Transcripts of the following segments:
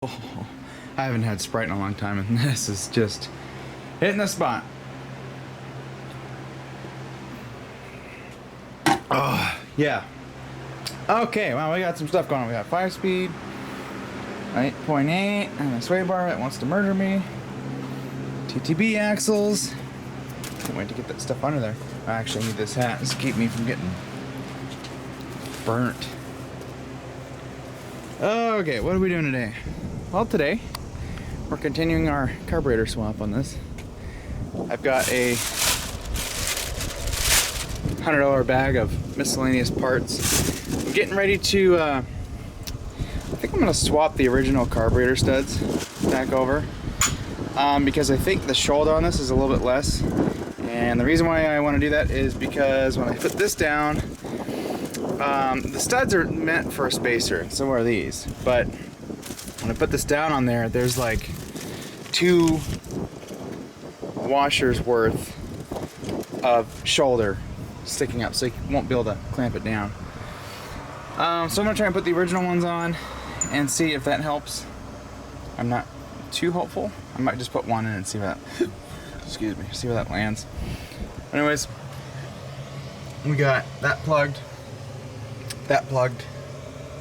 Oh, I haven't had Sprite in a long time, and this is just hitting the spot. Oh, yeah. Okay, well, we got some stuff going on. We got 5-speed, 8.8, and a sway bar that wants to murder me. TTB axles. Can't wait to get that stuff under there. I actually need this hat to keep me from getting burnt. Okay, what are we doing today? Well, today we're continuing our carburetor swap on this. I've got a $100 bag of miscellaneous parts. I'm getting ready to, I think I'm going to swap the original carburetor studs back over because I think the shoulder on this is a little bit less. And the reason why I want to do that is because when I put this down, the studs are meant for a spacer, and so are these. But when I put this down on there, there's like 2 washers worth of shoulder sticking up, so you won't be able to clamp it down. So I'm gonna try and put the original ones on and see if that helps. I'm not too hopeful. I might just put one in and see what that, excuse me, see where that lands. Anyways, we got that plugged. Our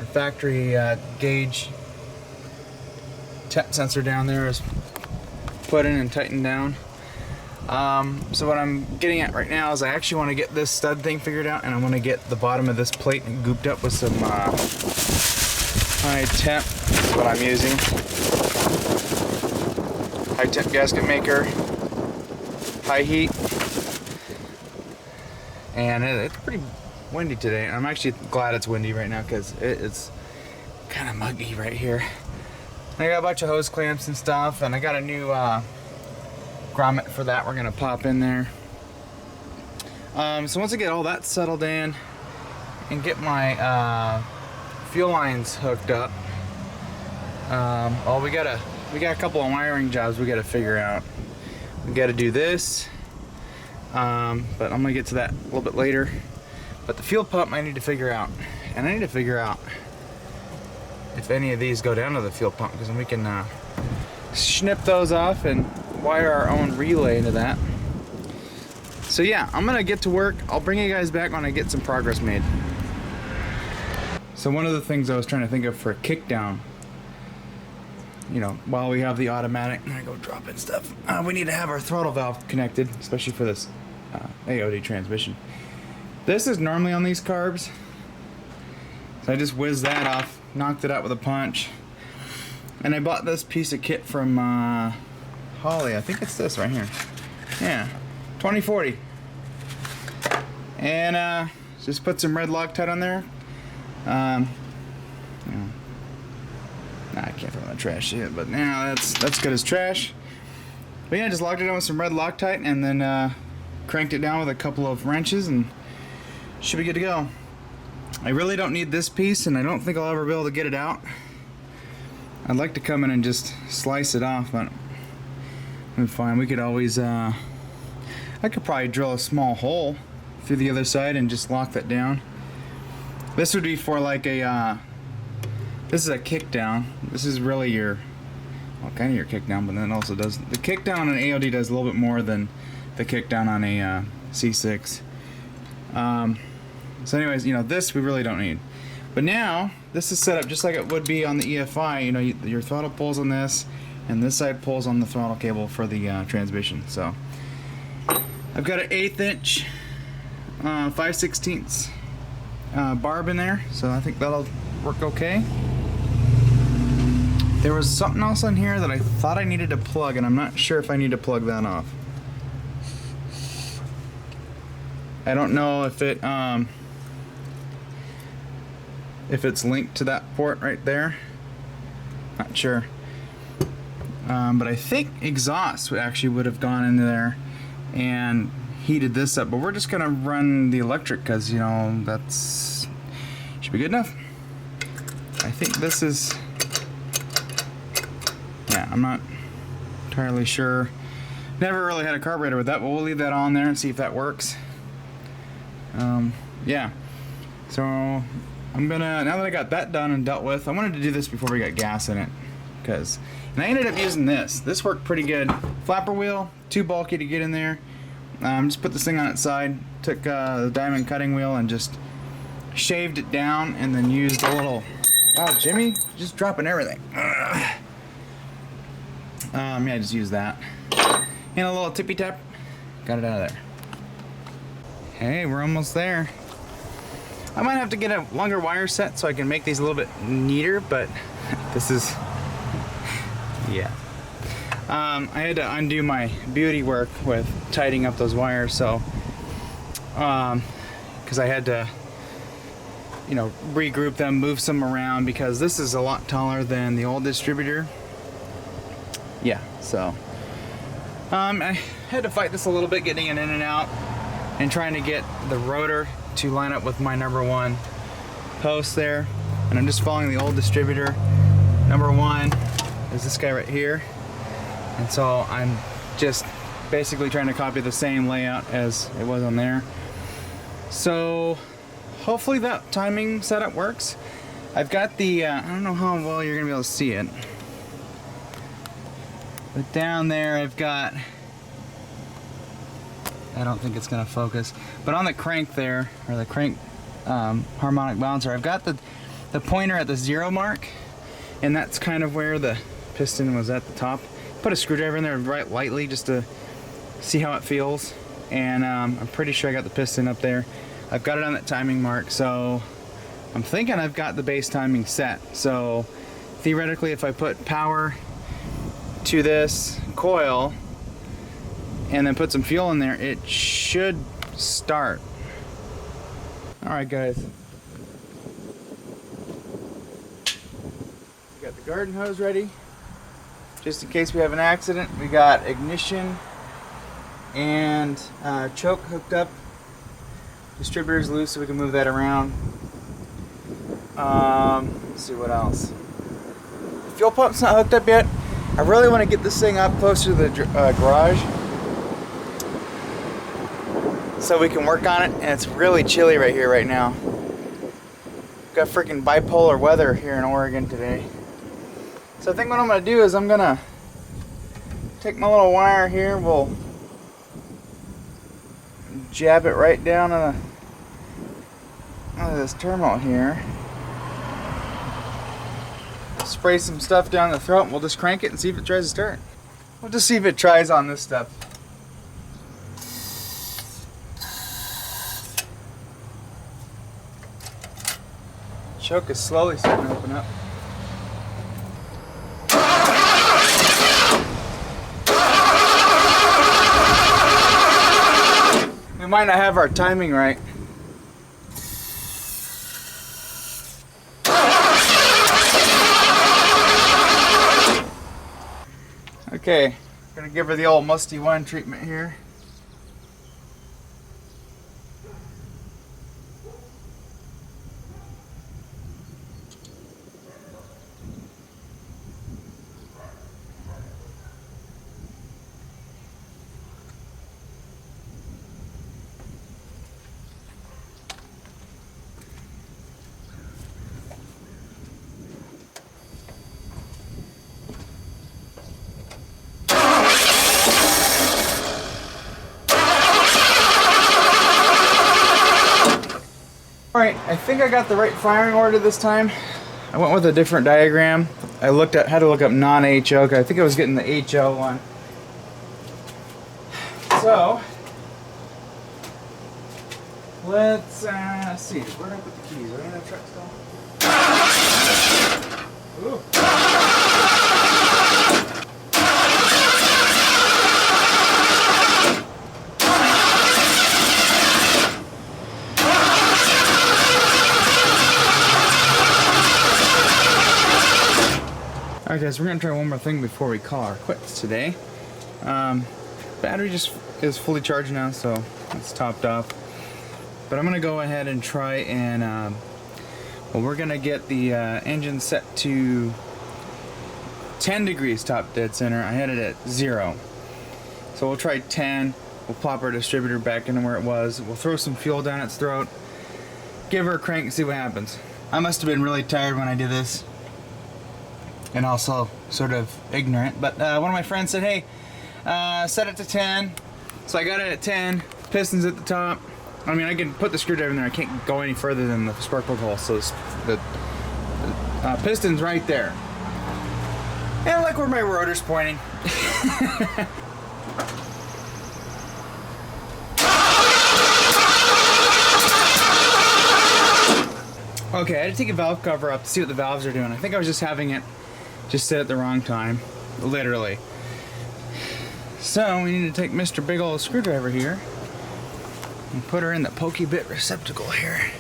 factory gauge temp sensor down there is put in and tightened down. So what I'm getting at right now is I actually want to get this stud thing figured out, and I want to get the bottom of this plate gooped up with some high temp. That's what I'm using. High temp gasket maker, high heat, and it's pretty windy today. I'm actually glad it's windy right now because it's kind of muggy right here. I got a bunch of hose clamps and stuff, and I got a new grommet for that we're gonna pop in there. So once I get all that settled in and get my fuel lines hooked up, we got a couple of wiring jobs we got to figure out. We got to do this, but I'm gonna get to that a little bit later. But the fuel pump I need to figure out, and I need to figure out if any of these go down to the fuel pump, because then we can snip those off and wire our own relay into that. So yeah, I'm gonna get to work. I'll bring you guys back when I get some progress made. So one of the things I was trying to think of for a kickdown, you know, while we have the automatic, I'm gonna go drop in stuff. We need to have our throttle valve connected, especially for this AOD transmission. This is normally on these carbs, so I just whizzed that off, knocked it out with a punch, and I bought this piece of kit from Holly. I think it's this right here. Yeah, 2040. And just put some red Loctite on there. Nah, I can't throw it in the trash yet, but now that's good as trash. But yeah, just locked it on with some red Loctite, and then cranked it down with a couple of wrenches, and should be good to go. I really don't need this piece, and I don't think I'll ever be able to get it out. I'd like to come in and just slice it off, but I'm fine. We could always, I could probably drill a small hole through the other side and just lock that down. This would be for like a, this is a kick down. This is really your, well, kind of your kick down, but then it also does, the kick down on an AOD does a little bit more than the kick down on a C6. So anyways, you know, this we really don't need. But now, this is set up just like it would be on the EFI. You know, your throttle pulls on this, and this side pulls on the throttle cable for the transmission. So, I've got an 1/8 inch, 5/16 barb in there, so I think that'll work okay. There was something else on here that I thought I needed to plug, and I'm not sure if I need to plug that off. I don't know if it's linked to that port right there. Not sure. But I think exhaust actually would have gone in there and heated this up. But we're just gonna run the electric because, you know, that's should be good enough. I think this is, yeah, I'm not entirely sure. Never really had a carburetor with that, but we'll leave that on there and see if that works. Yeah, so I'm gonna, now that I got that done and dealt with, I wanted to do this before we got gas in it. And I ended up using this. This worked pretty good. Flapper wheel, too bulky to get in there. Just put this thing on its side, took the diamond cutting wheel and just shaved it down, and then used a little, wow, Jimmy, just dropping everything. Yeah, just use that. And a little tippy tap, got it out of there. Hey, we're almost there. I might have to get a longer wire set so I can make these a little bit neater, but this is, yeah. I had to undo my beauty work with tightening up those wires, so because I had to, you know, regroup them, move some around, because this is a lot taller than the old distributor. Yeah, so I had to fight this a little bit, getting it in and out and trying to get the rotor to line up with my #1 post there. And I'm just following the old distributor. #1 is this guy right here. And so I'm just basically trying to copy the same layout as it was on there. So hopefully that timing setup works. I've got the, I don't know how well you're gonna be able to see it, but down there I've got, I don't think it's gonna focus, but on the crank there, or the crank harmonic balancer, I've got the pointer at the 0 mark, and that's kind of where the piston was at the top. Put a screwdriver in there right lightly just to see how it feels, and I'm pretty sure I got the piston up there. I've got it on that timing mark, so I'm thinking I've got the base timing set. So theoretically, if I put power to this coil and then put some fuel in there, it should start. All right, guys. We got the garden hose ready, just in case we have an accident. We got ignition and choke hooked up. Distributor's loose, so we can move that around. Let's see what else. The fuel pump's not hooked up yet. I really want to get this thing up closer to the garage so we can work on it. And it's really chilly right here right now. We've got freaking bipolar weather here in Oregon today. So I think what I'm going to do is I'm going to take my little wire here. We'll jab it right down on this terminal here. Spray some stuff down the throat, and we'll just crank it and see if it tries to start. We'll just see if it tries on this stuff. Choke is slowly starting to open up. We might not have our timing right. Okay, gonna give her the old musty one treatment here. Alright, I think I got the right firing order this time. I went with a different diagram. I had to look up non-HO, because I think I was getting the HO one. So, let's see, where did I put the keys? Are they in the truck still? Ooh. Alright guys, we're going to try one more thing before we call our quits today. Battery just is fully charged now, so it's topped off. But I'm going to go ahead and try and, well, we're going to get the engine set to 10 degrees top dead center. I had it at 0. So we'll try 10. We'll plop our distributor back into where it was. We'll throw some fuel down its throat, give her a crank and see what happens. I must have been really tired when I did this. and also sort of ignorant. But one of my friends said, hey, set it to 10. So I got it at 10, pistons at the top. I mean, I can put the screwdriver in there. I can't go any further than the spark plug hole. So the piston's right there. And look where my rotor's pointing. Okay, I had to take a valve cover up to see what the valves are doing. I think I was just having it just sit at the wrong time, literally. So we need to take Mr. Big Ol' Screwdriver here and put her in the pokey bit receptacle here.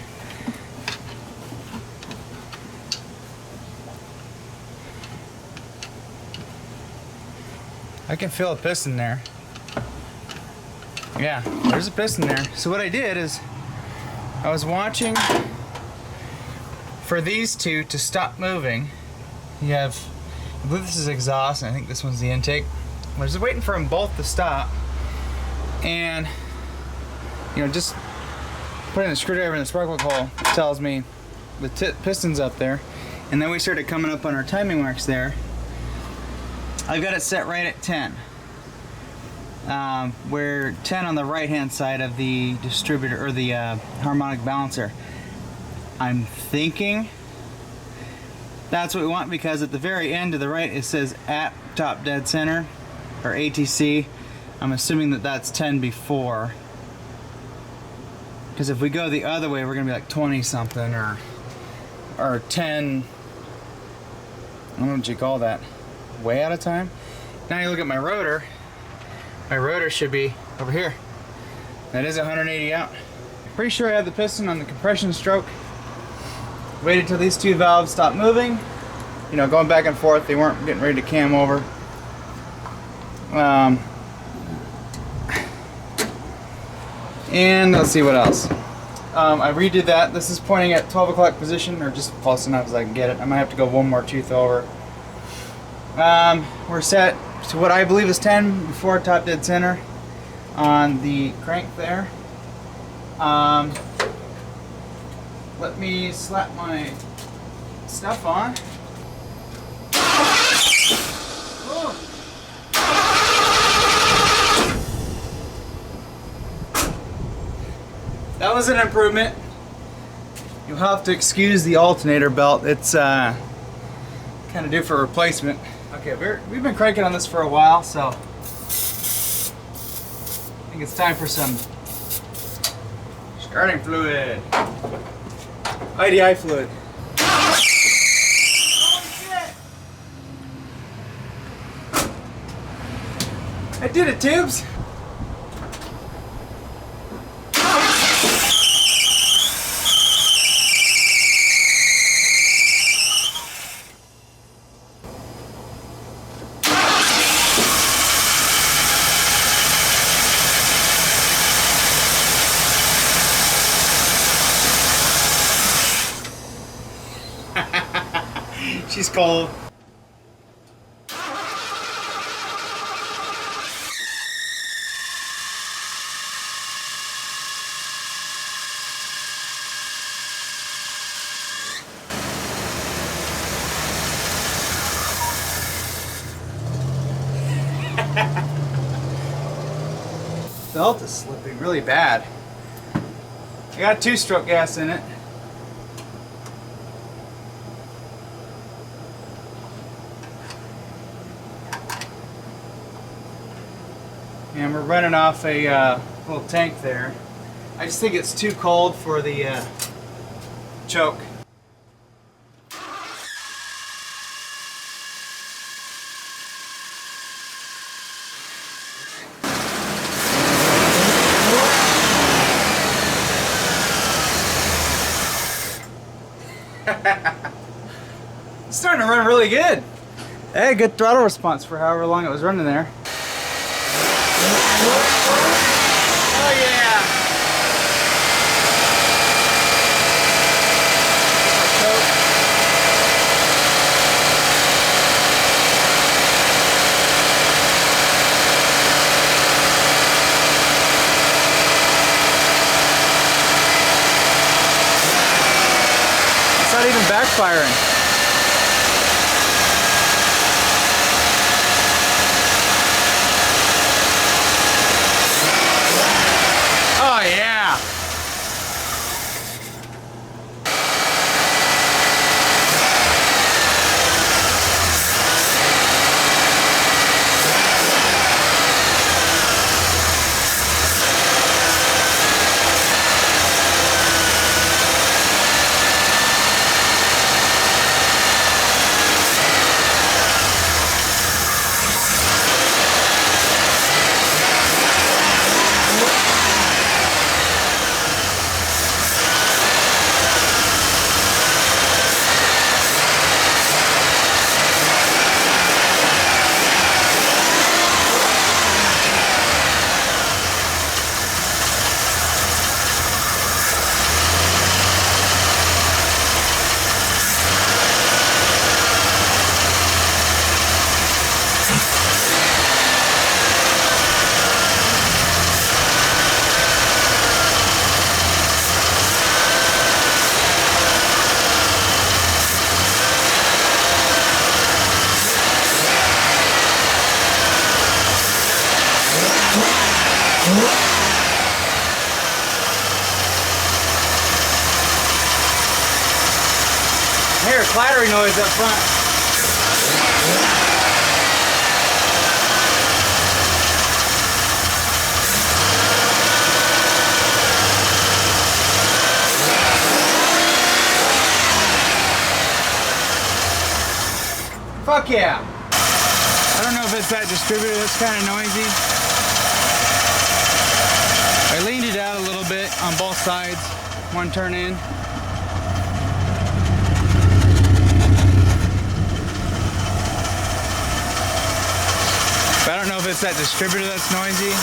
I can feel a piston there. Yeah, there's a piston there. So what I did is I was watching for these two to stop moving. You have, I believe this is exhaust, and I think this one's the intake. I was just waiting for them both to stop, and you know, just putting the screwdriver in the spark plug hole tells me the piston's up there, and then we started coming up on our timing marks there. I've got it set right at 10. We're 10 on the right hand side of the distributor, or the harmonic balancer. I'm thinking that's what we want, because at the very end to the right it says at top dead center, or ATC. I'm assuming that that's 10 before, because if we go the other way we're gonna be like 20 something, or 10, I don't know what you call that, way out of time. Now you look at my rotor should be over here. That is 180 out. Pretty sure I had the piston on the compression stroke. Waited till these two valves stopped moving, you know, going back and forth. They weren't getting ready to cam over. And let's see what else. I redid that. This is pointing at 12 o'clock position, or just close enough as I can get it. I might have to go one more tooth over. We're set to what I believe is 10 before top dead center on the crank there. Let me slap my stuff on. Oh. That was an improvement. You'll have to excuse the alternator belt. It's kind of due for replacement. Okay, we've been cranking on this for a while, so I think it's time for some starting fluid. IDI fluid. Holy shit! I did it, tubes! She's cold. Belt is slipping really bad. I got 2-stroke gas in it. And we're running off a little tank there. I just think it's too cold for the choke. It's starting to run really good. Hey, good throttle response for however long it was running there. Oh yeah! It's not even backfiring. clattering noise up front. Fuck yeah! I don't know if it's that distributor that's kind of noisy. I leaned it out a little bit on both sides, one turn in. But I don't know if it's that distributor that's noisy.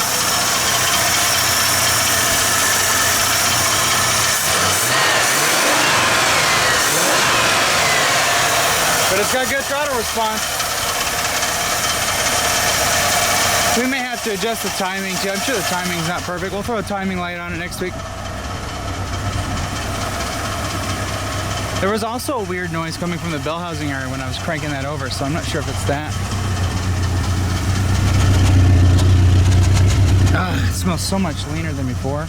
But it's got good throttle response. We may have to adjust the timing too. I'm sure the timing's not perfect. We'll throw a timing light on it next week. There was also a weird noise coming from the bell housing area when I was cranking that over, so I'm not sure if it's that. It smells so much leaner than before.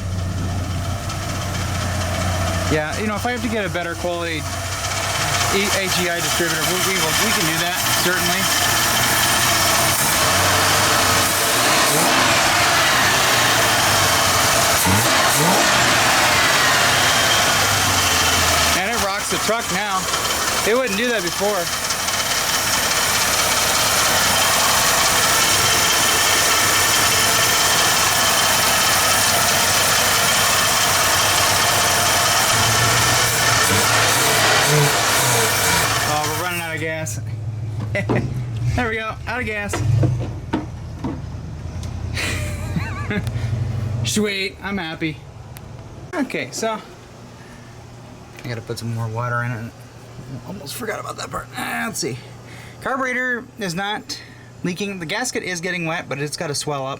Yeah, you know, if I have to get a better quality HEI distributor, we can do that, certainly. And it rocks the truck now. It wouldn't do that before. Gas. There we go, out of gas. Sweet, I'm happy. Okay, so I gotta put some more water in it. Almost forgot about that part. Let's see. Carburetor is not leaking. The gasket is getting wet, but it's got to swell up.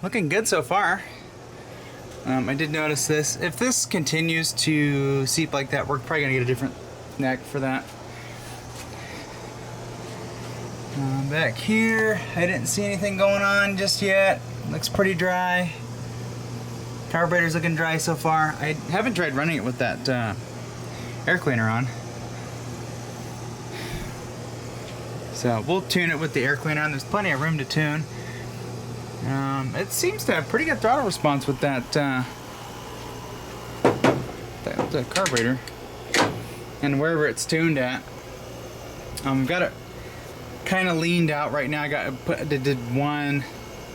Looking good so far. I did notice this. If this continues to seep like that, we're probably gonna get a different neck for that. Back here, I didn't see anything going on just yet. Looks pretty dry. Carburetor's looking dry so far. I haven't tried running it with that air cleaner on. So we'll tune it with the air cleaner on. There's plenty of room to tune. It seems to have pretty good throttle response with that the carburetor. And wherever it's tuned at, got it kind of leaned out right now. I did one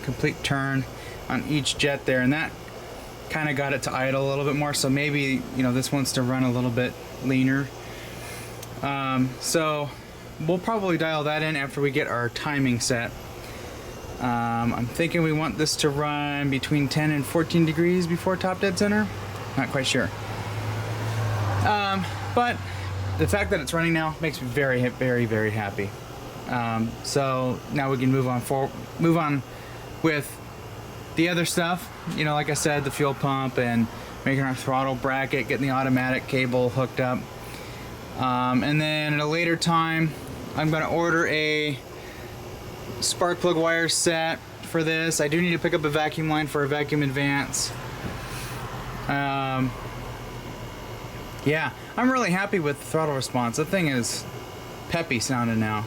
complete turn on each jet there, and that kind of got it to idle a little bit more. So maybe, you know, this wants to run a little bit leaner. So we'll probably dial that in after we get our timing set. I'm thinking we want this to run between 10 and 14 degrees before top dead center. Not quite sure. But the fact that it's running now makes me very, very, very happy. So now we can move on with the other stuff. You know, like I said, the fuel pump and making our throttle bracket, getting the automatic cable hooked up. And then at a later time, I'm going to order a spark plug wire set for this. I do need to pick up a vacuum line for a vacuum advance. Yeah, I'm really happy with the throttle response. The thing is peppy sounding now.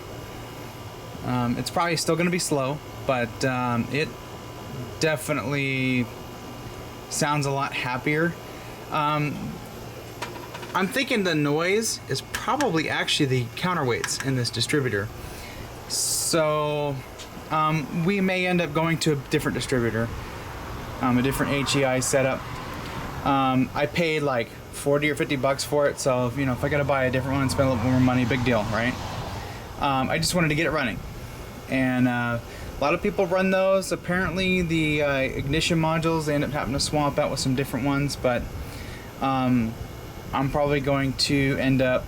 It's probably still going to be slow, but it definitely sounds a lot happier. I'm thinking the noise is probably actually the counterweights in this distributor. So we may end up going to a different distributor, a different HEI setup. I paid like 40 or 50 bucks for it, so you know, if I gotta buy a different one and spend a little more money, big deal, right? I just wanted to get it running, and a lot of people run those. Apparently the ignition modules, they end up having to swap out with some different ones, but I'm probably going to end up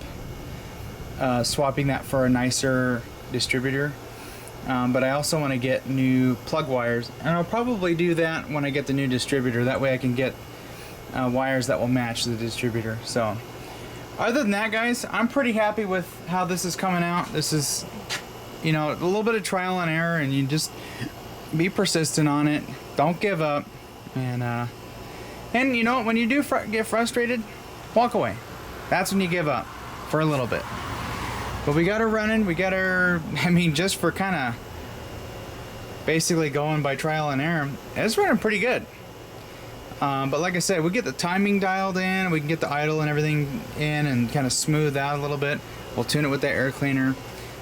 swapping that for a nicer distributor. But I also want to get new plug wires, and I'll probably do that when I get the new distributor. That way I can get wires that will match the distributor. So other than that, guys, I'm pretty happy with how this is coming out. This is, you know, a little bit of trial and error, and you just be persistent on it. Don't give up, and you know, when you do get frustrated, walk away. That's when you give up for a little bit. But we got her running. We got her, I mean, just for kind of basically going by trial and error, it's running pretty good. But like I said, we get the timing dialed in, we can get the idle and everything in and kind of smooth out a little bit. We'll tune it with the air cleaner.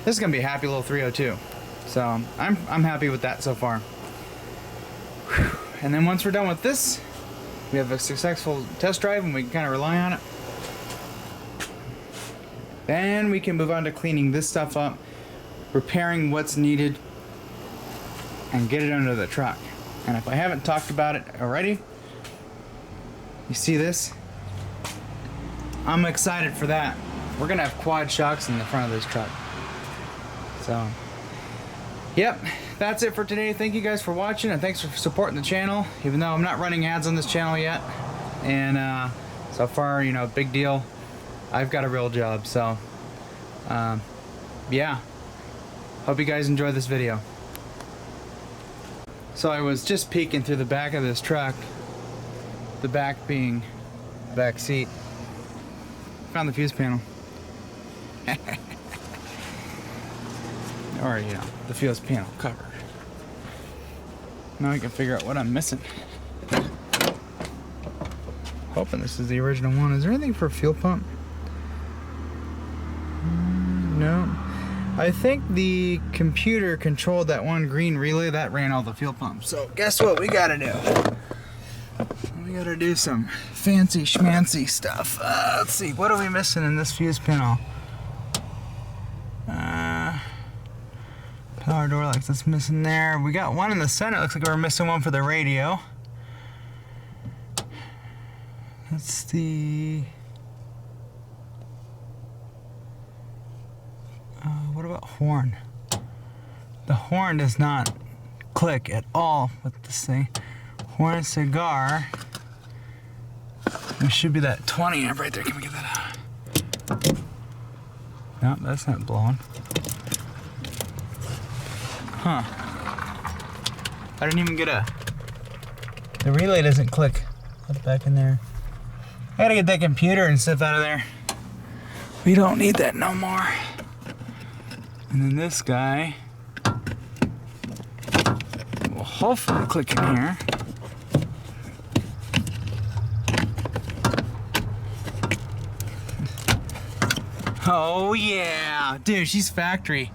This is gonna be a happy little 302. So I'm happy with that so far. Whew. And then once we're done with this, we have a successful test drive and we can kind of rely on it. Then we can move on to cleaning this stuff up, repairing what's needed, and get it under the truck. And if I haven't talked about it already, you see this? I'm excited for that. We're gonna have quad shocks in the front of this truck. So, yep, that's it for today. Thank you guys for watching, and thanks for supporting the channel, even though I'm not running ads on this channel yet. And so far, you know, big deal. I've got a real job, so yeah. Hope you guys enjoy this video. So I was just peeking through the back of this truck, the back being the back seat. Found the fuse panel. Or, you know, the fuse panel cover. Now I can figure out what I'm missing. Hoping this is the original one. Is there anything for a fuel pump? No. I think the computer controlled that one green relay that ran all the fuel pumps. So guess what we gotta do? We gotta do some fancy schmancy stuff. Let's see, what are we missing in this fuse panel? Power door locks, that's missing there. We got one in the center. Looks like we're missing one for the radio. That's the... what about horn? The horn does not click at all with this thing. Horn cigar. There should be that 20 amp right there. Can we get that out? No, that's not blowing. Huh. I didn't even get a... The relay doesn't click. Put it back in there. I gotta get that computer and stuff out of there. We don't need that no more. And then this guy will hopefully click in here. Oh yeah, dude, she's factory.